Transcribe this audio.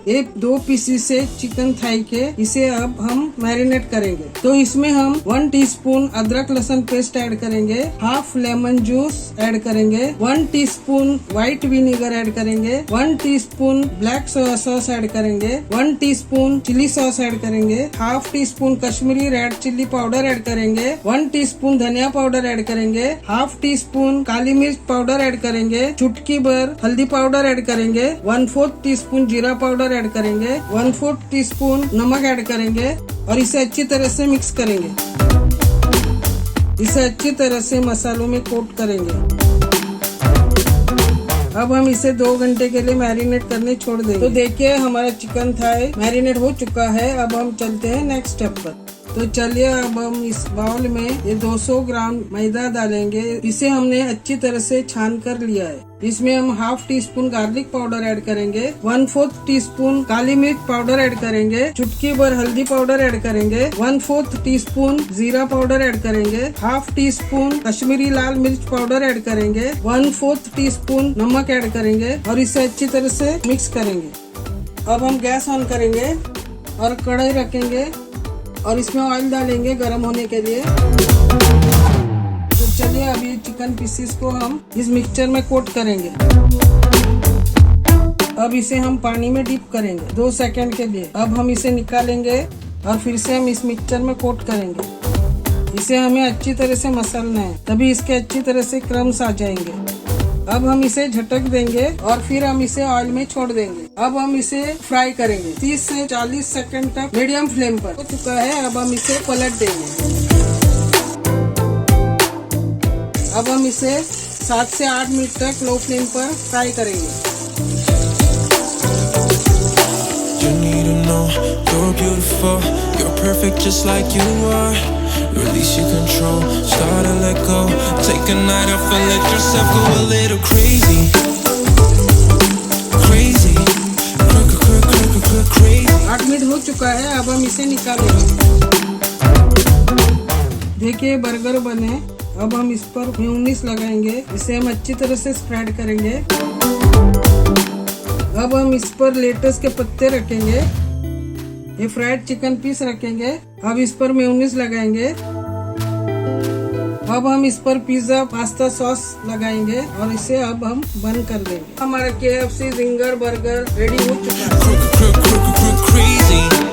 ये 2 पीसेस से chicken Thai के इसे अब हम मैरिनेट करेंगे। तो इसमें हम 1 टीस्पून अदरक लहसुन पेस्ट ऐड करेंगे, हाफ लेमन जूस ऐड करेंगे, 1 टीस्पून व्हाइट विनेगर ऐड करेंगे, 1 teaspoon black soya sauce add करेंगे, 1 टीस्पून चिली सॉस ऐड करेंगे, half teaspoon Kashmiri red chilli powder add करेंगे, 1 टीस्पून धनिया पाउडर ऐड करेंगे, हाफ टीस्पून काली मिर्च पाउडर ऐड करेंगे, चुटकी भर हल्दी पाउडर ऐड करेंगे, 1/4 टीस्पून जीरा पाउडर ऐड करेंगे, 1/4 टीस्पून नमक ऐड करेंगे और इसे अच्छी तरह से मिक्स करेंगे। इसे अच्छी तरह से मसालों में कोट करेंगे। अब हम इसे 2 घंटे के लिए मैरिनेट करने छोड़ देंगे। तो देखिए हमारा चिकन थाई मैरिनेट हो चुका है। अब हम चलते हैं नेक्स्ट स्टेप पर। तो चलिए अब हम इस बाउल में ये 200 ग्राम मैदा डालेंगे। इसे हमने अच्छी तरह से छान कर लिया है। इसमें हम half tea spoon garlic powder add करेंगे, 1/4 टीस्पून काली मिर्च पाउडर ऐड करेंगे, चुटकी भर हल्दी पाउडर ऐड करेंगे, 1/4 टीस्पून जीरा पाउडर ऐड करेंगे, हाफ टी स्पून कश्मीरी लाल मिर्च पाउडर ऐड करेंगे, 1/4 टीस्पून नमक ऐड करेंगे और इसे अच्छी तरह से मिक्स करेंगे। अब हम गैस ऑन करेंगे और कढ़ाई रखेंगे और इसमें ऑयल डालेंगे गरम होने के लिए। तो चलिए अभी चिकन पीसेस को हम इस मिक्सचर में कोट करेंगे। अब इसे हम पानी में डिप करेंगे 2 सेकंड के लिए। अब हम इसे निकालेंगे और फिर से हम इस मिक्सचर में कोट करेंगे। इसे हमें अच्छी तरह से मसलना है, तभी इसके अच्छी तरह से क्रम्स आ जाएंगे। अब हम इसे झटक देंगे और फिर हम इसे ऑयल में छोड़ देंगे। अब हम इसे फ्राई करेंगे 30 से 40 सेकंड तक मीडियम फ्लेम पर। हो चुका है। अब हम इसे पलट देंगे। अब हम इसे 7 से 8 मिनट तक लो फ्लेम पर फ्राई करेंगे। Release your control, start to let go. Take a night off and let yourself go a little crazy. Crazy, crazy. 8 minute हो चुका है। अब हम इसे निकालेंगे। देखिए बर्गर बने। अब हम इस पर मेयोनीज लगाएंगे। इसे हम अच्छी तरह से स्प्रेड करेंगे। अब हम इस पर लेटस के पत्ते रखेंगे। ये फ्राइड चिकन पीस रखेंगे। अब इस पर मेयोनीज लगाएंगे। अब हम इस पर पिज्जा पास्ता सॉस लगाएंगे और इसे अब हम बंद कर देंगे। हमारा KFC जिंगर बर्गर रेडी हो चुका है।